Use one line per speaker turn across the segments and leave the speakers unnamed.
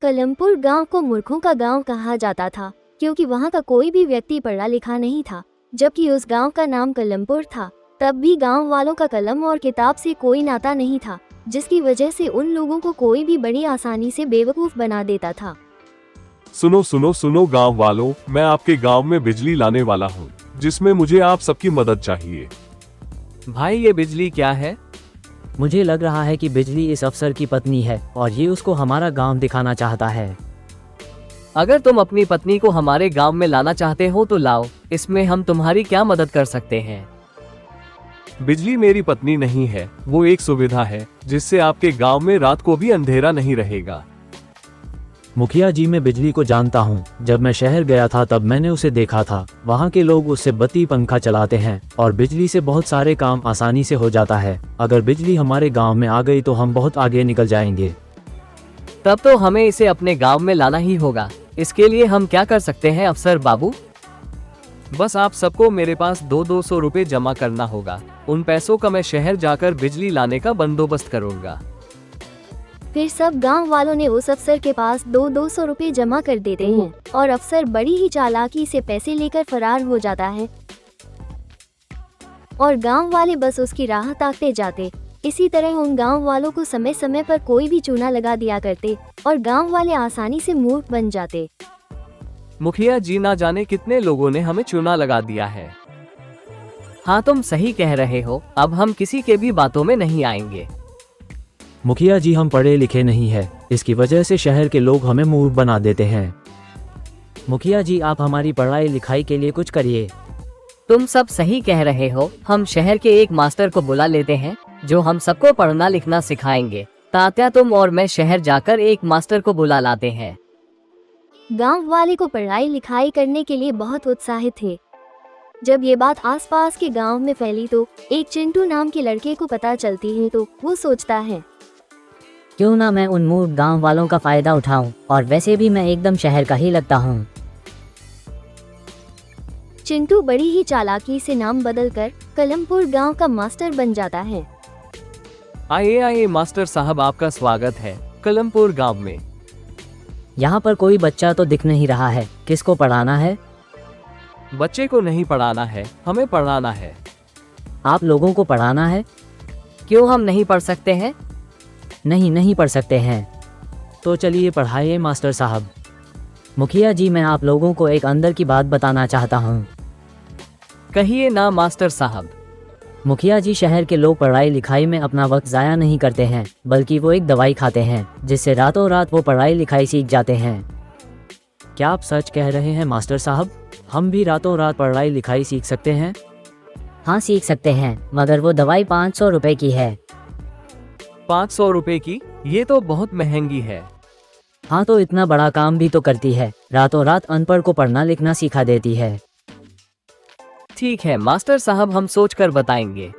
कलमपुर गांव को मूर्खों का गांव कहा जाता था क्योंकि वहां का कोई भी व्यक्ति पढ़ा लिखा नहीं था। जबकि उस गांव का नाम कलमपुर था, तब भी गांव वालों का कलम और किताब से कोई नाता नहीं था, जिसकी वजह से उन लोगों को कोई भी बड़ी आसानी से बेवकूफ बना देता था।
सुनो सुनो सुनो गांव वालों, मैं आपके गांव में बिजली लाने वाला हूं, जिसमें मुझे आप सबकी मदद चाहिए।
भाई ये बिजली क्या है?
मुझे लग रहा है कि बिजली इस अफसर की पत्नी है और ये उसको हमारा गांव दिखाना चाहता है।
अगर तुम अपनी पत्नी को हमारे गांव में लाना चाहते हो तो लाओ, इसमें हम तुम्हारी क्या मदद कर सकते हैं?
बिजली मेरी पत्नी नहीं है, वो एक सुविधा है जिससे आपके गांव में रात को भी अंधेरा नहीं रहेगा।
मुखिया जी, मैं बिजली को जानता हूँ। जब मैं शहर गया था तब मैंने उसे देखा था। वहाँ के लोग उससे बत्ती पंखा चलाते हैं और बिजली से बहुत सारे काम आसानी से हो जाता है। अगर बिजली हमारे गांव में आ गई तो हम बहुत आगे निकल जाएंगे।
तब तो हमें इसे अपने गांव में लाना ही होगा। इसके लिए हम क्या कर सकते हैं अफसर बाबू?
बस आप सबको मेरे पास 200 रुपए जमा करना होगा। उन पैसों का मैं शहर जाकर बिजली लाने का बंदोबस्त करूंगा।
फिर सब गांव वालों ने उस अफसर के पास 200 रुपए जमा कर देते हैं और अफसर बड़ी ही चालाकी से पैसे लेकर फरार हो जाता है और गांव वाले बस उसकी राह ताकते जाते। इसी तरह उन गांव वालों को समय समय पर कोई भी चूना लगा दिया करते और गांव वाले आसानी से मूर्ख बन जाते।
मुखिया जी, ना जाने कितने लोगों ने हमें चूना लगा दिया है। हाँ, तुम सही कह रहे हो। अब हम किसी के भी बातों में नहीं आएंगे।
मुखिया जी, हम पढ़े लिखे नहीं है, इसकी वजह से शहर के लोग हमें मूर्ख बना देते हैं। मुखिया जी, आप हमारी पढ़ाई लिखाई के लिए कुछ करिए।
तुम सब सही कह रहे हो। हम शहर के एक मास्टर को बुला लेते हैं जो हम सबको पढ़ना लिखना सिखाएंगे। तात्या, तुम और मैं शहर जाकर एक मास्टर को बुला लाते हैं।
गांव वाले को पढ़ाई लिखाई करने के लिए बहुत उत्साहित थे। जब ये बात आसपास के गांव में फैली तो एक चिंटू नाम के लड़के को पता चलती है तो वो सोचता है,
क्यों ना मैं उन मूर्ख गांव वालों का फायदा उठाऊं, और वैसे भी मैं एकदम शहर का ही लगता हूं।
चिंटू बड़ी ही चालाकी से नाम बदलकर कलमपुर गांव का मास्टर बन जाता है।
आइए आइए मास्टर साहब, आपका स्वागत है कलमपुर गांव में।
यहाँ पर कोई बच्चा तो दिख नहीं रहा है, किसको पढ़ाना है?
बच्चे को नहीं पढ़ाना है, हमें पढ़ाना है।
आप लोगों को पढ़ाना है?
क्यों, हम नहीं पढ़ सकते हैं?
नहीं पढ़ सकते हैं।
तो चलिए पढ़ाइए मास्टर साहब।
मुखिया जी, मैं आप लोगों को एक अंदर की बात बताना चाहता हूँ।
कहिए ना मास्टर साहब।
मुखिया जी, शहर के लोग पढ़ाई लिखाई में अपना वक्त ज़ाया नहीं करते हैं, बल्कि वो एक दवाई खाते हैं जिससे रातों रात वो पढ़ाई लिखाई सीख जाते हैं।
क्या आप सच कह रहे हैं मास्टर साहब? हम भी रातों रात पढ़ाई लिखाई सीख सकते हैं?
हाँ, सीख सकते हैं, मगर वो दवाई 500 रुपए की है।
500 रुपए की? ये तो बहुत महंगी है।
हाँ, तो इतना बड़ा काम भी तो करती है। रातों रात अनपढ़ को पढ़ना लिखना सिखा देती है।
ठीक है मास्टर साहब, हम सोच कर बताएंगे।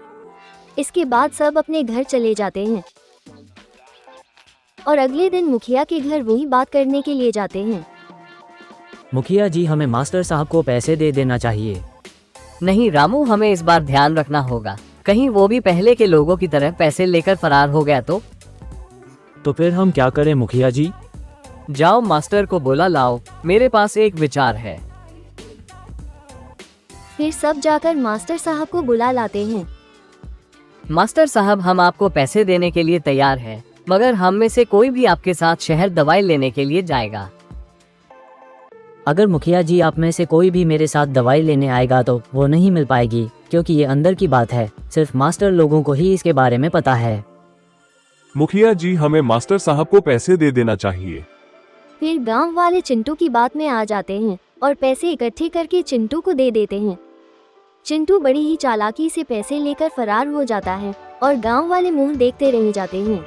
इसके बाद सब अपने घर चले जाते हैं और अगले दिन मुखिया के घर वही बात करने के लिए जाते हैं।
मुखिया जी, हमें मास्टर साहब को पैसे दे देना चाहिए।
नहीं रामू, हमें इस बार ध्यान रखना होगा, कहीं वो भी पहले के लोगों की तरह पैसे लेकर फरार हो गया तो
फिर हम क्या करें मुखिया जी?
जाओ मास्टर को बुला लाओ, मेरे पास एक विचार है।
फिर सब जाकर मास्टर साहब को बुला लाते हैं।
मास्टर साहब, हम आपको पैसे देने के लिए तैयार हैं, मगर हम में से कोई भी आपके साथ शहर दवाई लेने के लिए जाएगा।
अगर मुखिया जी, आप में से कोई भी मेरे साथ दवाई लेने आएगा तो वो नहीं मिल पाएगी, क्योंकि ये अंदर की बात है। सिर्फ मास्टर लोगों को ही इसके बारे में पता है।
मुखिया जी, हमें मास्टर साहब को पैसे दे देना चाहिए।
फिर गांव वाले चिंटू की बात में आ जाते हैं और पैसे इकट्ठे करके चिंटू को दे देते हैं। चिंटू बड़ी ही चालाकी से पैसे लेकर फरार हो जाता है और गांव वाले मुंह देखते रह जाते हैं।